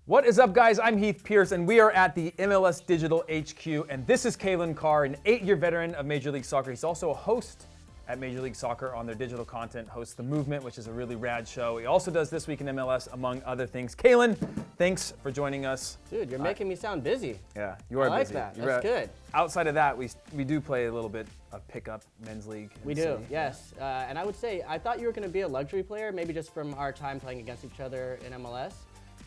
What is up, guys? I'm Heath Pierce, and we are at the MLS Digital HQ, and this is Calen Carr, an 8-year veteran of Major League Soccer. He's also a host at Major League Soccer on their digital content, hosts The Movement, which is a really rad show. He also does This Week in MLS, among other things. Calen, thanks for joining us. Dude, you're making me sound busy. Yeah, you are busy. I like that. That's good. Outside of that, we do play a little bit of pickup men's league. We do, yes. And I would say, I thought you were going to be a luxury player, maybe just from our time playing against each other in MLS.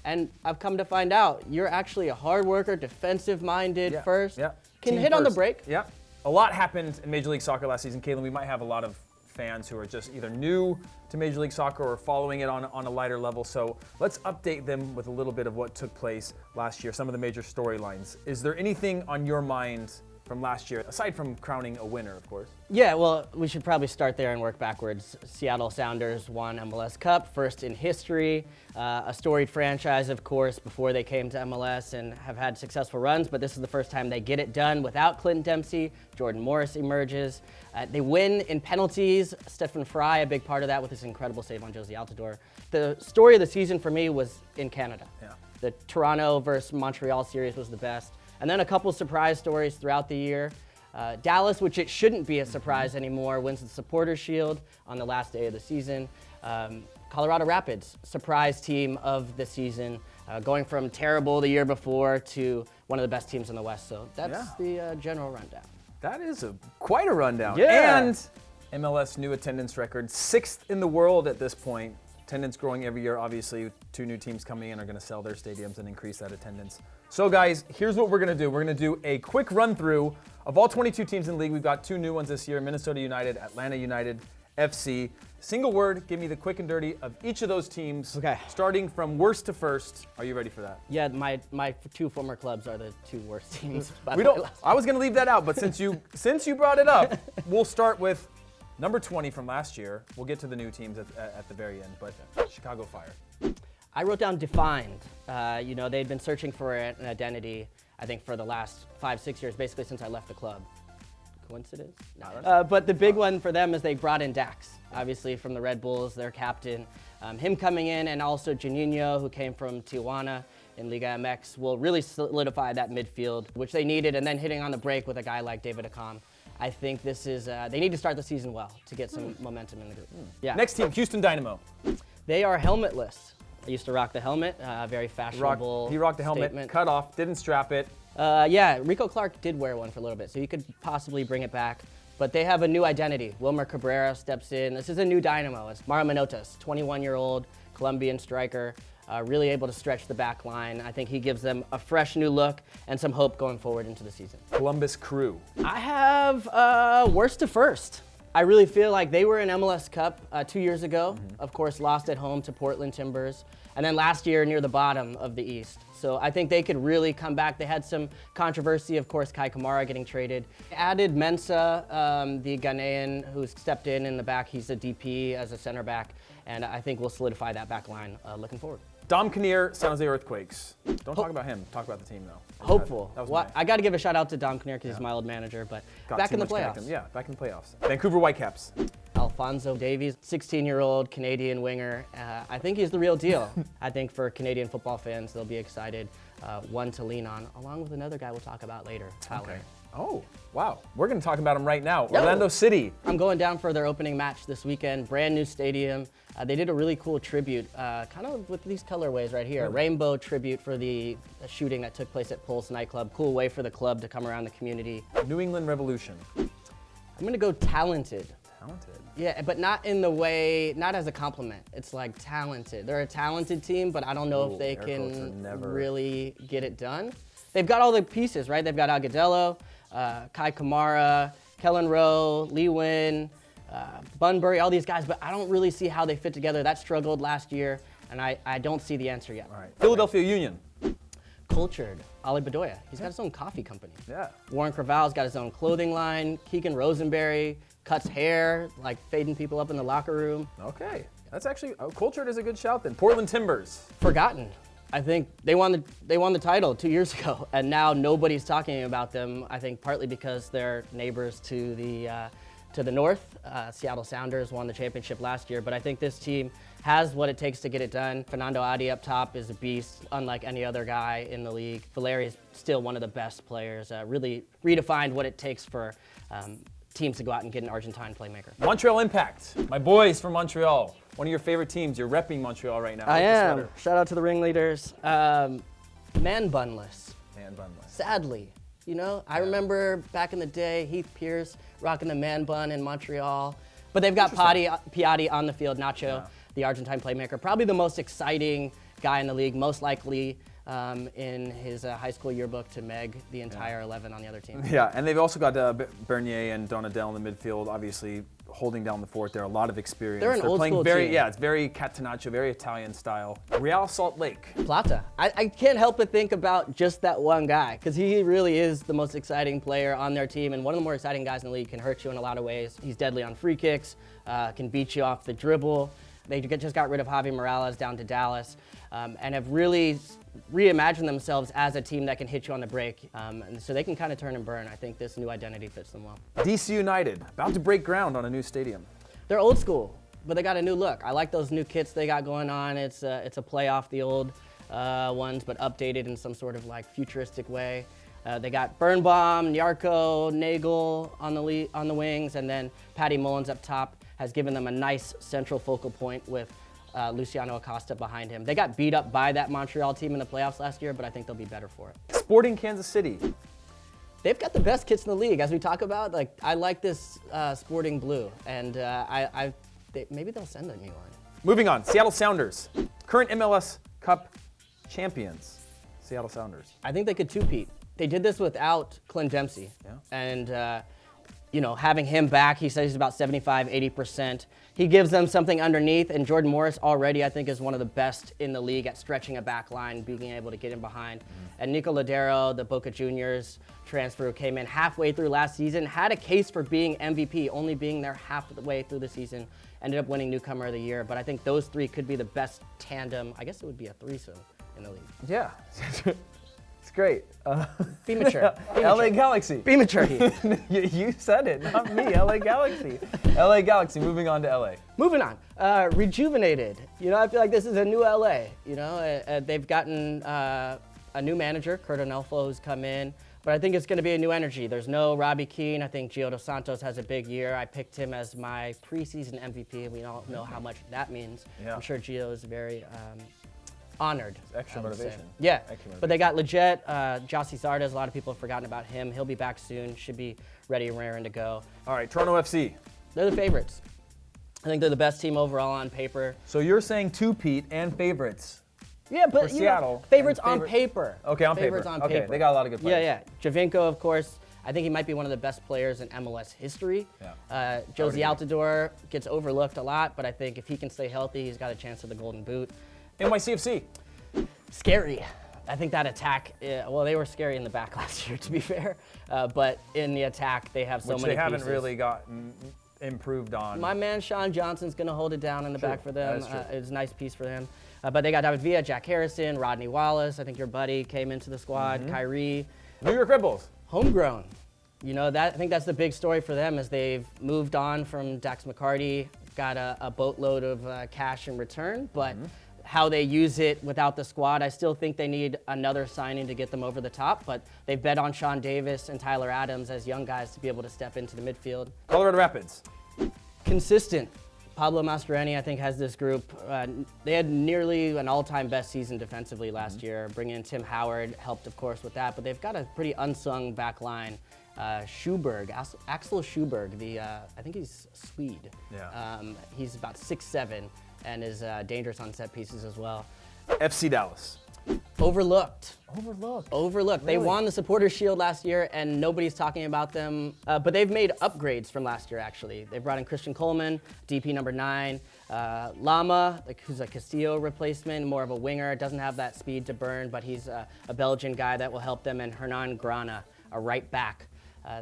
And I've come to find out, you're actually a hard worker, defensive-minded first. Yeah. Can hit on the break. Yeah. A lot happened in Major League Soccer last season, Calen. We might have a lot of fans who are just either new to Major League Soccer or following it on a lighter level. So let's update them with a little bit of what took place last year, some of the major storylines. Is there anything on your mind from last year, aside from crowning a winner, of course? Yeah, well, we should probably start there and work backwards. Seattle Sounders won MLS Cup, first in history. A storied franchise, of course, before they came to MLS and have had successful runs, but this is the first time they get it done without Clinton Dempsey. Jordan Morris emerges. They win in penalties. Stephen Fry, a big part of that with his incredible save on Josie Altidore. The story of the season for me was in Canada. Yeah. The Toronto versus Montreal series was the best. And then a couple surprise stories throughout the year. Dallas, which it shouldn't be a surprise anymore, wins the Supporters Shield on the last day of the season. Colorado Rapids, surprise team of the season, going from terrible the year before to one of the best teams in the West. So that's the general rundown. That is quite a rundown. Yeah. And MLS new attendance record, 6th in the world at this point. Attendance growing every year, obviously. 2 new teams coming in are going to sell their stadiums and increase that attendance. So guys, here's what we're going to do. We're going to do a quick run through of all 22 teams in the league. We've got 2 new ones this year, Minnesota United, Atlanta United, FC. Single word, give me the quick and dirty of each of those teams. Okay. Starting from worst to first. Are you ready for that? Yeah, my 2 former clubs are the 2 worst teams. I was going to leave that out, but since you brought it up, we'll start with number 20 from last year. We'll get to the new teams at the very end, but Chicago Fire. I wrote down defined. They'd been searching for an identity, I think, for the last 5-6 years, basically since I left the club. Coincidence? No. But the big one for them is they brought in Dax, obviously from the Red Bulls, their captain. Him coming in, and also Juninho, who came from Tijuana in Liga MX, will really solidify that midfield, which they needed, and then hitting on the break with a guy like David Acom. I think this is, they need to start the season well to get some momentum in the group. Yeah. Next team, Houston Dynamo. They are helmetless. I used to rock the helmet, very fashionable. He rocked the helmet, statement. cut off, didn't strap it. Yeah, Rico Clark did wear one for a little bit, so you could possibly bring it back. But they have a new identity. Wilmer Cabrera steps in. This is a new Dynamo. It's Mauro Manotas, 21-year-old Colombian striker, really able to stretch the back line. I think he gives them a fresh new look and some hope going forward into the season. Columbus Crew. I have worst to first. I really feel like they were in MLS Cup 2 years ago. Of course, lost at home to Portland Timbers. And then last year near the bottom of the East. So I think they could really come back. They had some controversy, of course, Kai Kamara getting traded. Added Mensah, the Ghanaian who stepped in the back. He's a DP as a center back. And I think we'll solidify that back line looking forward. Dom Kinnear, San Jose Earthquakes. Don't talk about him. Talk about the team, though. Hopeful. I got to give a shout out to Dom Kinnear because he's my old manager, but back in the playoffs. Yeah, back in the playoffs. Vancouver Whitecaps. Alfonso Davies, 16-year-old Canadian winger. I think he's the real deal. I think for Canadian football fans, they'll be excited. One to lean on, along with another guy we'll talk about later, Tyler. Okay. Oh, wow. We're going to talk about him right now. Orlando City. I'm going down for their opening match this weekend. Brand new stadium. They did a really cool tribute, kind of with these colorways right here. Rainbow tribute for the shooting that took place at Pulse nightclub. Cool way for the club to come around the community. New England Revolution. I'm going to go talented. Talented? Yeah, but not in the way, not as a compliment. It's like talented. They're a talented team, but I don't know if they can really get it done. They've got all the pieces, right? They've got Agudelo, Kai Kamara, Kellen Rowe, Lee Win, Bunbury, all these guys, but I don't really see how they fit together. That struggled last year, and I don't see the answer yet. All right. Philadelphia Union. Cultured. Ali Bedoya. He's got his own coffee company. Yeah. Warren Creval's got his own clothing line. Keegan Rosenberry cuts hair, like fading people up in the locker room. Okay. That's actually, Cultured is a good shout then. Portland Timbers. Forgotten. I think they won the title 2 years ago, and now nobody's talking about them. I think partly because they're neighbors to the to the north. Seattle Sounders won the championship last year, but I think this team has what it takes to get it done. Fernando Adi up top is a beast, unlike any other guy in the league. Valeri is still one of the best players, really redefined what it takes for teams to go out and get an Argentine playmaker. Montreal Impact, my boys from Montreal. One of your favorite teams. You're repping Montreal right now. I am. Shout out to the ringleaders. Man bunless. Man bunless. Sadly. You know, I remember back in the day, Heath rocking the man bun in Montreal. But they've got Piatti on the field, Nacho, the Argentine playmaker. Probably the most exciting guy in the league, most likely in his high school yearbook to meg the entire 11 on the other team. Yeah, and they've also got Bernier and Donadel in the midfield, obviously holding down the fort there. A lot of experience. They're an old playing school very, team. Yeah, it's very Catenaccio, very Italian style. Real Salt Lake. Plata. I can't help but think about just that one guy, because he really is the most exciting player on their team and one of the more exciting guys in the league. Can hurt you in a lot of ways. He's deadly on free kicks, can beat you off the dribble. They just got rid of Javi Morales down to Dallas and have really reimagined themselves as a team that can hit you on the break. And so they can kind of turn and burn. I think this new identity fits them well. DC United, about to break ground on a new stadium. They're old school, but they got a new look. I like those new kits they got going on. It's a play off the old ones, but updated in some sort of like futuristic way. They got Birnbaum, Nyarko, Nagel on the wings, and then Patty Mullins up top has given them a nice central focal point with Luciano Acosta behind him. They got beat up by that Montreal team in the playoffs last year, but I think they'll be better for it. Sporting Kansas City. They've got the best kits in the league, as we talk about. Like, I like this Sporting blue, and maybe they'll send a new one. Moving on, Seattle Sounders, current MLS Cup champions. Seattle Sounders. I think they could two-peat. They did this without Clint Dempsey, and you know, having him back, he says he's about 75, 80%. He gives them something underneath, and Jordan Morris already, I think, is one of the best in the league at stretching a back line, being able to get in behind. And Nico Ladero, the Boca Juniors transfer who came in halfway through last season, had a case for being MVP, only being there half the way through the season, ended up winning Newcomer of the Year. But I think those three could be the best tandem. I guess it would be a threesome in the league. Yeah. It's great. Be mature. LA Galaxy. Be mature, Heath. You said it, not me. LA Galaxy. LA Galaxy, moving on to LA. Moving on. Rejuvenated. You know, I feel like this is a new LA. You know, they've gotten a new manager, Kurt Onelfo, who's come in. But I think it's going to be a new energy. There's no Robbie Keane. I think Gio Dos Santos has a big year. I picked him as my preseason MVP, and we all know how much that means. Yeah. I'm sure Gio is very honored. Extra motivation. Yeah, Extra motivation. But they got Leggett, Jossie Zardes. A lot of people have forgotten about him. He'll be back soon. Should be ready and raring to go. All right, Toronto FC. They're the favorites. I think they're the best team overall on paper. So you're saying two-peat and favorites. Yeah, but Seattle, favorites on paper. Okay, on favorites paper. On okay, paper. They got a lot of good players. Yeah. Giovinco, of course. I think he might be one of the best players in MLS history. Yeah. Josie Altidore gets overlooked a lot, but I think if he can stay healthy, he's got a chance at the Golden Boot. NYCFC. Scary. I think that attack, well, they were scary in the back last year, to be fair. But in the attack, they have so many pieces. Which they haven't really gotten improved on. My man, Sean Johnson's going to hold it down in the back for them. That is true. It's a nice piece for him. But they got David Villa, Jack Harrison, Rodney Wallace. I think your buddy came into the squad. Kyrie. New York Red Bulls. Homegrown. You know, I think that's the big story for them is they've moved on from Dax McCarty, got a boatload of cash in return, but how they use it without the squad, I still think they need another signing to get them over the top, but they've bet on Sean Davis and Tyler Adams as young guys to be able to step into the midfield. Colorado Rapids. Consistent. Pablo Mastroeni, I think, has this group. They had nearly an all-time best season defensively last year. Bringing in Tim Howard helped, of course, with that, but they've got a pretty unsung back line. Schuberg, Axel Schuberg, I think he's Swede. Yeah. He's about 6'7", and is dangerous on set pieces as well. FC Dallas. Overlooked. Really? They won the Supporters' Shield last year, and nobody's talking about them. But they've made upgrades from last year, actually. They brought in Christian Coleman, DP number 9. Lama, who's a Castillo replacement, more of a winger, doesn't have that speed to burn, but he's a Belgian guy that will help them, and Hernan Grana, a right back.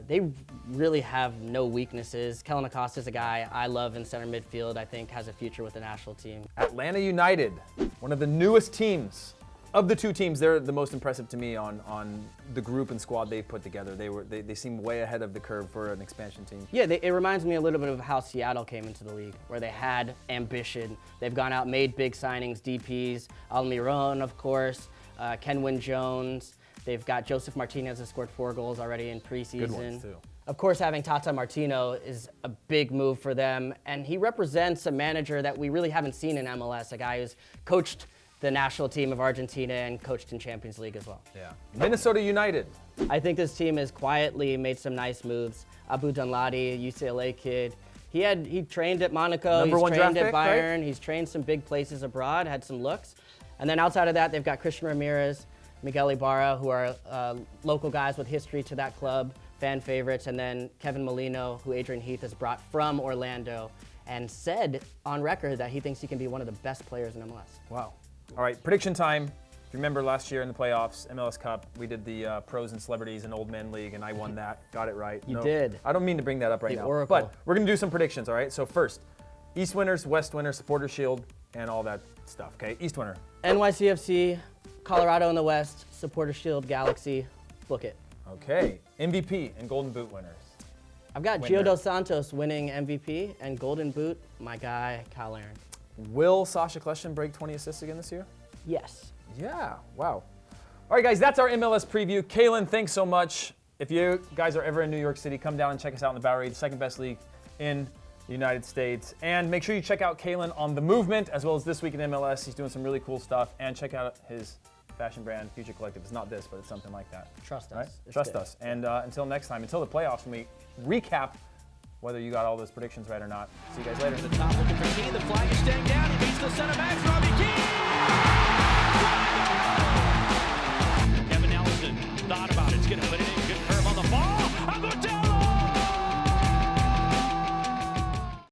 They really have no weaknesses. Calen Acosta is a guy I love in center midfield. I think has a future with the national team. Atlanta United, one of the newest teams of the two teams, they're the most impressive to me on the group and squad they put together. They seem way ahead of the curve for an expansion team. Yeah, it reminds me a little bit of how Seattle came into the league, where they had ambition. They've gone out, made big signings, DPs, Almiron, of course, Kenwin Jones. They've got Joseph Martinez, who scored 4 goals already in preseason. Good ones, too. Of course, having Tata Martino is a big move for them, and he represents a manager that we really haven't seen in MLS, a guy who's coached the national team of Argentina and coached in Champions League as well. Yeah. Minnesota United. I think this team has quietly made some nice moves. Abu Danladi, UCLA kid. He trained at Monaco, Number he's 1 trained draft at pick, Bayern, right? He's trained some big places abroad, had some looks. And then outside of that, they've got Christian Ramirez, Miguel Ibarra, who are local guys with history to that club, fan favorites, and then Kevin Molino, who Adrian Heath has brought from Orlando and said on record that he thinks he can be one of the best players in MLS. Wow. All right, prediction time. If you remember last year in the playoffs, MLS Cup, we did the Pros and Celebrities and Old Men League, and I won that. Got it right. You did. I don't mean to bring that up right The now. Oracle. But we're going to do some predictions, all right? So first, East winners, West winners, Supporter Shield, and all that stuff, okay? East winner. NYCFC, Colorado in the West, Supporter Shield, Galaxy, book it. Okay, MVP and Golden Boot winners. I've got Winner. Gio Dos Santos winning MVP and Golden Boot, my guy, Kyle Aaron. Will Sasha Kljestan break 20 assists again this year? Yes. Yeah, wow. All right, guys, that's our MLS preview. Calen, thanks so much. If you guys are ever in New York City, come down and check us out in the Bowery, the second best league in the United States. And make sure you check out Calen on The Movement, as well as This Week in MLS. He's doing some really cool stuff. And check out his fashion brand, Future Collective. It's not this, but it's something like that. Trust us. Right? It's Trust good. us. And until next time, until the playoffs, when we recap whether you got all those predictions right or not. See you guys later. The top looking for Keane. The flag is staying down. He beats the center back.